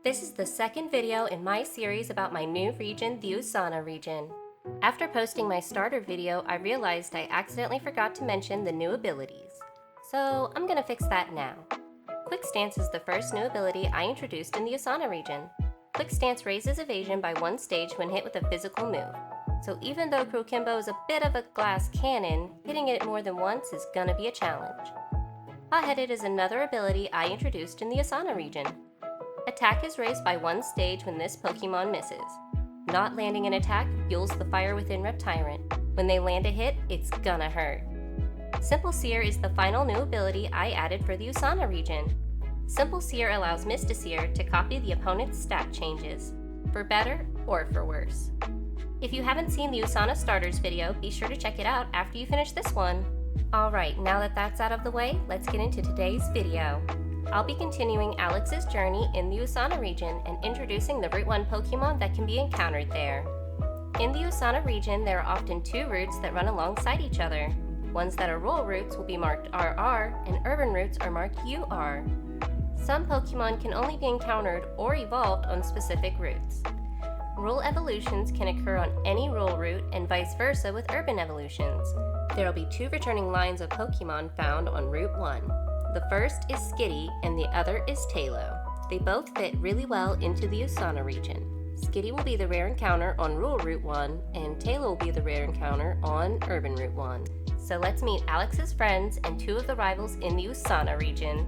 This is the second video in my series about my new region, the Usana region. After posting my starter video, I realized I accidentally forgot to mention the new abilities. So I'm gonna fix that now. Quick Stance is the first new ability I introduced in the Usana region. Quick Stance raises evasion by 1 stage when hit with a physical move. So even though Krokimbo is a bit of a glass cannon, hitting it more than once is gonna be a challenge. Hot-Headed is another ability I introduced in the Usana region. Attack is raised by 1 stage when this Pokemon misses. Not landing an attack fuels the fire within Reptyrant. When they land a hit, it's gonna hurt. Simple Seer is the final new ability I added for the Usana region. Simple Seer allows Mystiseer to copy the opponent's stat changes, for better or for worse. If you haven't seen the Usana Starters video, be sure to check it out after you finish this one. Alright, now that that's out of the way, let's get into today's video. I'll be continuing Alex's journey in the Usana region and introducing the Route 1 Pokemon that can be encountered there. In the Usana region, there are often 2 routes that run alongside each other. Ones that are rural routes will be marked RR, and urban routes are marked UR. Some Pokemon can only be encountered or evolved on specific routes. Rural evolutions can occur on any rural route and vice versa with urban evolutions. There will be 2 returning lines of Pokemon found on Route 1. The first is Skitty and the other is Talo. They both fit really well into the Usana region. Skitty will be the rare encounter on rural Route 1 and Talo will be the rare encounter on urban Route 1. So let's meet Alex's friends and 2 of the rivals in the Usana region.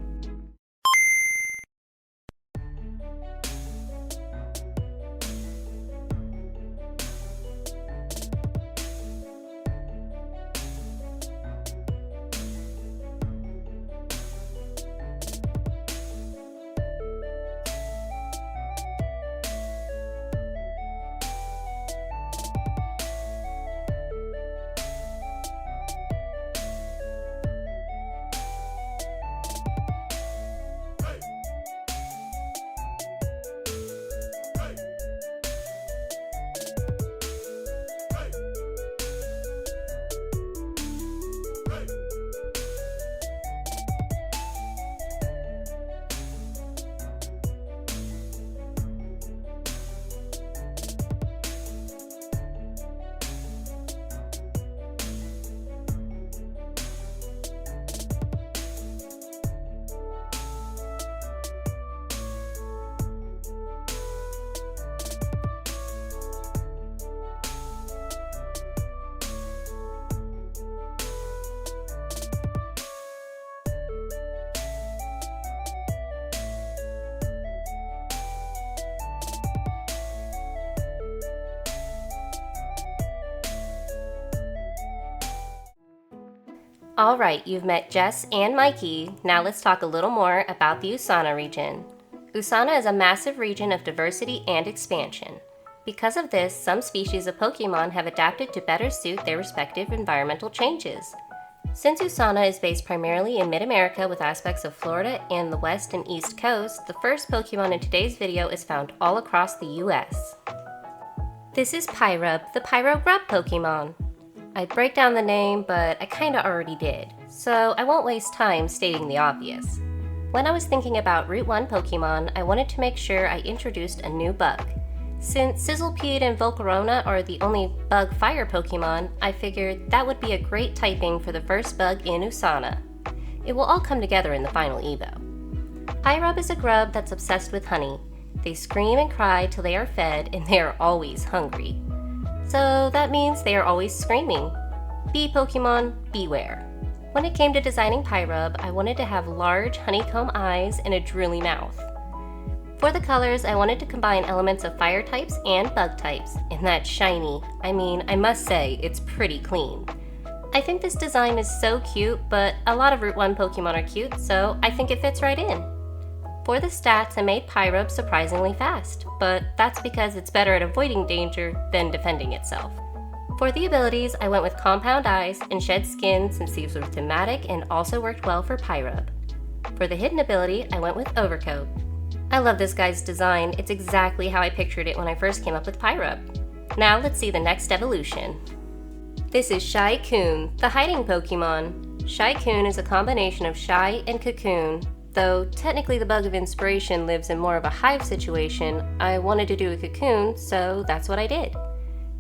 Alright, you've met Jess and Mikey. Now let's talk a little more about the Usana region. Usana is a massive region of diversity and expansion. Because of this, some species of Pokemon have adapted to better suit their respective environmental changes. Since Usana is based primarily in mid-America with aspects of Florida and the west and east coast, the first Pokemon in today's video is found all across the US. This is Pygrub, the Pygrub Pokemon. I'd break down the name, but I kinda already did, so I won't waste time stating the obvious. When I was thinking about Route 1 Pokemon, I wanted to make sure I introduced a new bug. Since Sizzlipede and Volcarona are the only bug fire Pokemon, I figured that would be a great typing for the first bug in Usana. It will all come together in the final Evo. Pygrub is a grub that's obsessed with honey. They scream and cry till they are fed, and they are always hungry. So that means they are always screaming. Bee Pokemon, beware. When it came to designing Pygrub, I wanted to have large honeycomb eyes and a drooly mouth. For the colors, I wanted to combine elements of fire types and bug types, and that's shiny. I must say, it's pretty clean. I think this design is so cute, but a lot of Route 1 Pokemon are cute, so I think it fits right in. For the stats, I made Pygrub surprisingly fast, but that's because it's better at avoiding danger than defending itself. For the abilities, I went with Compound Eyes and Shed Skin since these were thematic and also worked well for Pygrub. For the hidden ability, I went with Overcoat. I love this guy's design, it's exactly how I pictured it when I first came up with Pygrub. Now let's see the next evolution. This is Shy-Coon, the hiding Pokemon. Shy-Coon is a combination of Shy and Cocoon. Though technically the bug of inspiration lives in more of a hive situation, I wanted to do a cocoon, so that's what I did.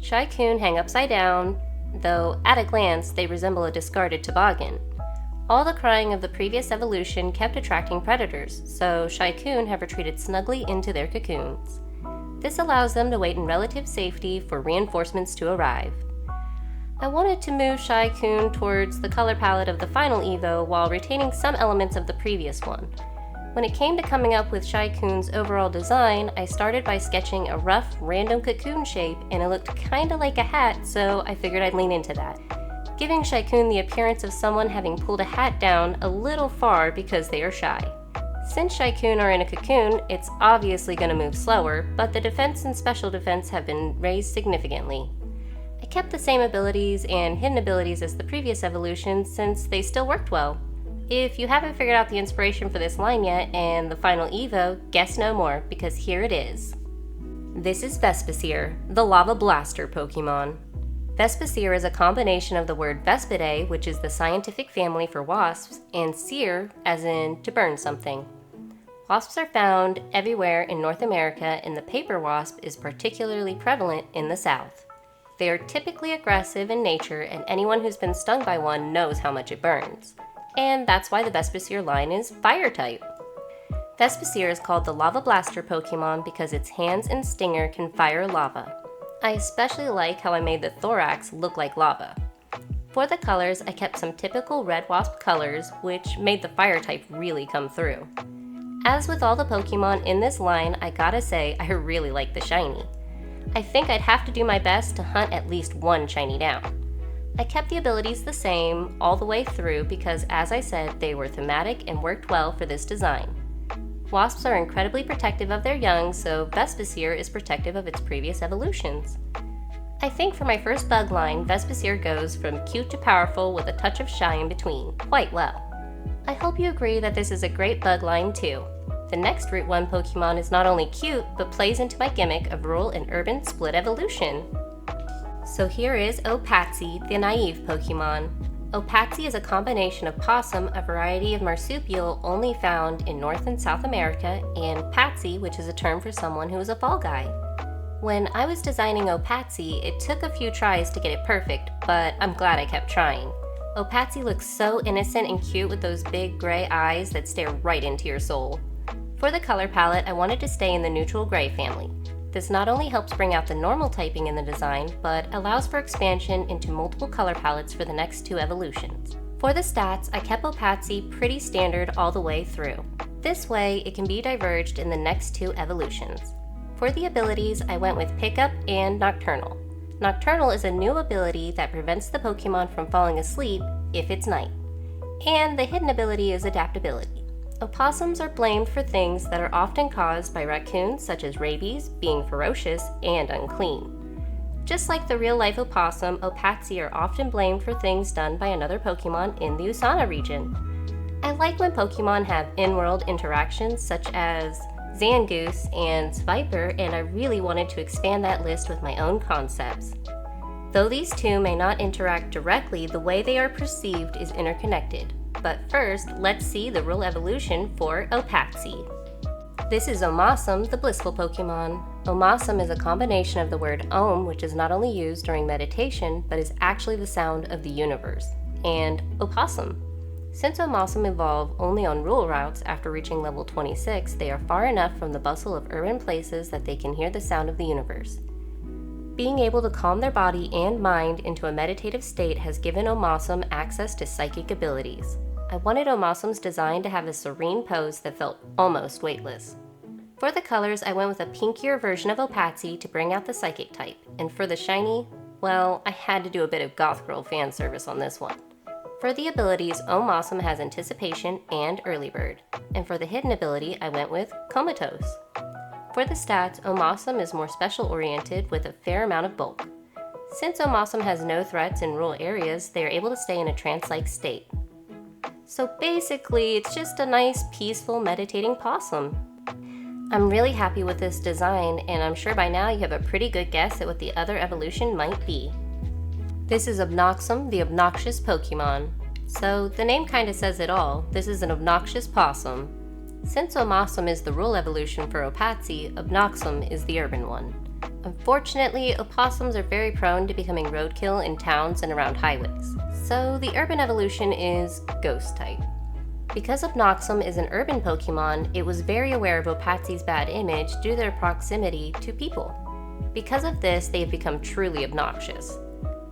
Shy-coon hang upside down, though at a glance they resemble a discarded toboggan. All the crying of the previous evolution kept attracting predators, so Shy-coon have retreated snugly into their cocoons. This allows them to wait in relative safety for reinforcements to arrive. I wanted to move Shy-coon towards the color palette of the final Evo while retaining some elements of the previous one. When it came to coming up with Shy-coon's overall design, I started by sketching a rough, random cocoon shape, and it looked kinda like a hat, so I figured I'd lean into that, giving Shy-coon the appearance of someone having pulled a hat down a little far because they are shy. Since Shy-coon are in a cocoon, it's obviously going to move slower, but the defense and special defense have been raised significantly. I kept the same abilities and hidden abilities as the previous evolution since they still worked well. If you haven't figured out the inspiration for this line yet and the final Evo, guess no more, because here it is. This is Vespiceer, the Lava Blaster Pokemon. Vespiceer is a combination of the word Vespidae, which is the scientific family for wasps, and seer, as in to burn something. Wasps are found everywhere in North America, and the paper wasp is particularly prevalent in the South. They are typically aggressive in nature, and anyone who's been stung by one knows how much it burns. And that's why the Vespiceer line is fire type. Vespiceer is called the Lava Blaster Pokemon because its hands and stinger can fire lava. I especially like how I made the thorax look like lava. For the colors, I kept some typical red wasp colors, which made the fire type really come through. As with all the Pokemon in this line, I gotta say I really like the shiny. I think I'd have to do my best to hunt at least one shiny down. I kept the abilities the same all the way through because, as I said, they were thematic and worked well for this design. Wasps are incredibly protective of their young, so Vespiceer is protective of its previous evolutions. I think for my first bug line, Vespiceer goes from cute to powerful with a touch of shy in between, quite well. I hope you agree that this is a great bug line too. The next Route 1 Pokemon is not only cute, but plays into my gimmick of rural and urban split evolution. So here is Opatsy, the naive Pokemon. Opatsy is a combination of possum, a variety of marsupial only found in North and South America, and patsy, which is a term for someone who is a fall guy. When I was designing Opatsy, it took a few tries to get it perfect, but I'm glad I kept trying. Opatsy looks so innocent and cute with those big gray eyes that stare right into your soul. For the color palette, I wanted to stay in the neutral gray family. This not only helps bring out the normal typing in the design, but allows for expansion into multiple color palettes for the next two evolutions. For the stats, I kept Opatsy pretty standard all the way through. This way, it can be diverged in the next two evolutions. For the abilities, I went with Pickup and Nocturnal. Nocturnal is a new ability that prevents the Pokemon from falling asleep if it's night. And the hidden ability is Adaptability. Opossums are blamed for things that are often caused by raccoons, such as rabies, being ferocious, and unclean. Just like the real-life opossum, Opatsy are often blamed for things done by another Pokemon in the Usana region. I like when Pokemon have in-world interactions, such as Zangoose and Viper, and I really wanted to expand that list with my own concepts. Though these two may not interact directly, the way they are perceived is interconnected. But first, let's see the real evolution for Opatsy. This is Omassum, the blissful Pokemon. Omassum is a combination of the word Om, which is not only used during meditation, but is actually the sound of the universe, and Opossum. Since Omassum evolve only on rural routes after reaching level 26, they are far enough from the bustle of urban places that they can hear the sound of the universe. Being able to calm their body and mind into a meditative state has given Omassum access to psychic abilities. I wanted Omassum's design to have a serene pose that felt almost weightless. For the colors, I went with a pinkier version of Opatsy to bring out the psychic type, and for the shiny, well, I had to do a bit of goth girl fan service on this one. For the abilities, Omassum has Anticipation and Early Bird, and for the hidden ability, I went with Comatose. For the stats, Omassum is more special-oriented with a fair amount of bulk. Since Omassum has no threats in rural areas, they are able to stay in a trance-like state. So basically, it's just a nice, peaceful, meditating possum. I'm really happy with this design, and I'm sure by now you have a pretty good guess at what the other evolution might be. This is Obnoxum, the obnoxious Pokemon. So the name kinda says it all. This is an obnoxious possum. Since Omasum is the rural evolution for Opazi, Obnoxum is the urban one. Unfortunately, opossums are very prone to becoming roadkill in towns and around highways, so the urban evolution is Ghost type. Because Obnoxum is an urban Pokemon, it was very aware of Opazi's bad image due to their proximity to people. Because of this, they have become truly obnoxious.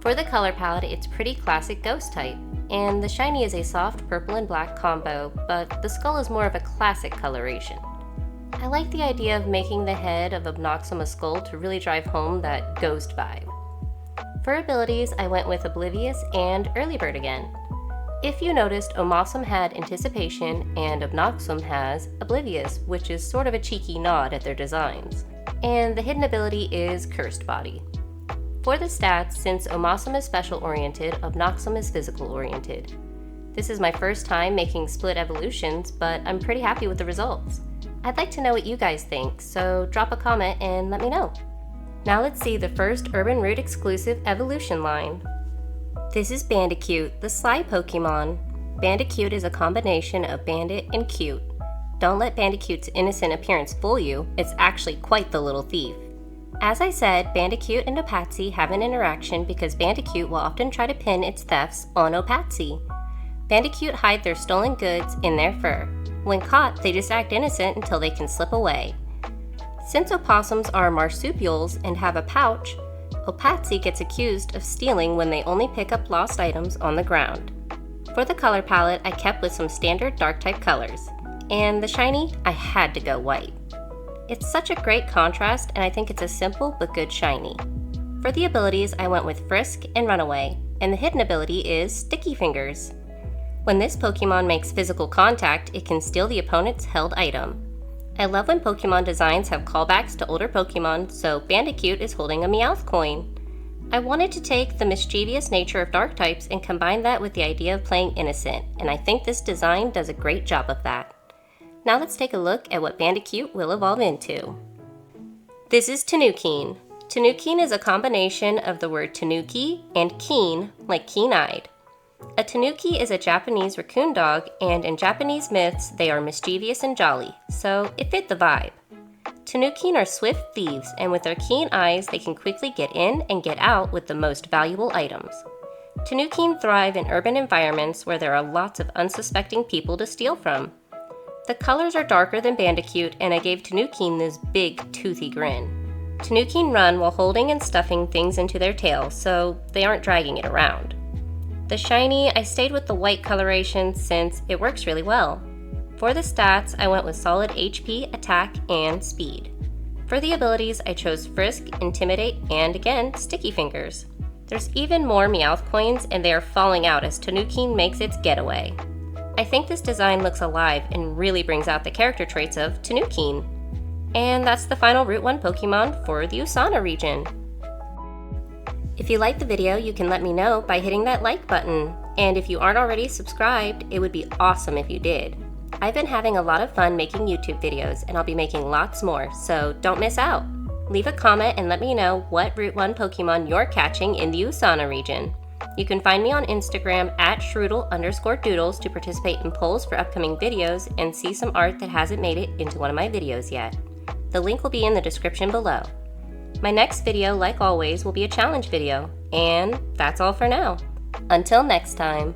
For the color palette, it's pretty classic Ghost type, and the shiny is a soft purple and black combo, but the skull is more of a classic coloration. I like the idea of making the head of Obnoxum a skull to really drive home that ghost vibe. For abilities, I went with Oblivious and Early Bird again. If you noticed, Omasum had Anticipation and Obnoxum has Oblivious, which is sort of a cheeky nod at their designs. And the hidden ability is Cursed Body. For the stats, since Omasum is special-oriented, Obnoxum is physical-oriented. This is my first time making split evolutions, but I'm pretty happy with the results. I'd like to know what you guys think, so drop a comment and let me know. Now let's see the first Urban Route exclusive evolution line. This is Bandicute, the sly Pokemon. Bandicute is a combination of bandit and cute. Don't let Bandicute's innocent appearance fool you, it's actually quite the little thief. As I said, Bandicute and Opazi have an interaction because Bandicute will often try to pin its thefts on Opazi. Bandicute hide their stolen goods in their fur. When caught, they just act innocent until they can slip away. Since opossums are marsupials and have a pouch, Opazi gets accused of stealing when they only pick up lost items on the ground. For the color palette, I kept with some standard dark type colors. And the shiny, I had to go white. It's such a great contrast, and I think it's a simple but good shiny. For the abilities, I went with Frisk and Runaway, and the hidden ability is Sticky Fingers. When this Pokemon makes physical contact, it can steal the opponent's held item. I love when Pokemon designs have callbacks to older Pokemon, so Bandicute is holding a Meowth coin. I wanted to take the mischievous nature of dark types and combine that with the idea of playing innocent, and I think this design does a great job of that. Now let's take a look at what Bandicute will evolve into. This is Tanukkin. Tanukkin is a combination of the word tanuki and keen, like keen-eyed. A tanuki is a Japanese raccoon dog, and in Japanese myths, they are mischievous and jolly, so it fit the vibe. Tanukkin are swift thieves, and with their keen eyes, they can quickly get in and get out with the most valuable items. Tanukkin thrive in urban environments where there are lots of unsuspecting people to steal from. The colors are darker than Bandicute, and I gave Tanukkin this big, toothy grin. Tanukkin run while holding and stuffing things into their tail, so they aren't dragging it around. The shiny, I stayed with the white coloration since it works really well. For the stats, I went with solid HP, attack, and speed. For the abilities, I chose Frisk, Intimidate, and again, Sticky Fingers. There's even more Meowth coins, and they are falling out as Tanukkin makes its getaway. I think this design looks alive and really brings out the character traits of Tanukkin. And that's the final Route 1 Pokemon for the Usana region. If you liked the video, you can let me know by hitting that like button. And if you aren't already subscribed, it would be awesome if you did. I've been having a lot of fun making YouTube videos, and I'll be making lots more, so don't miss out. Leave a comment and let me know what Route 1 Pokemon you're catching in the Usana region. You can find me on Instagram at @Shrudel_doodles to participate in polls for upcoming videos and see some art that hasn't made it into one of my videos yet. The link will be in the description below. My next video, like always, will be a challenge video. And that's all for now. Until next time.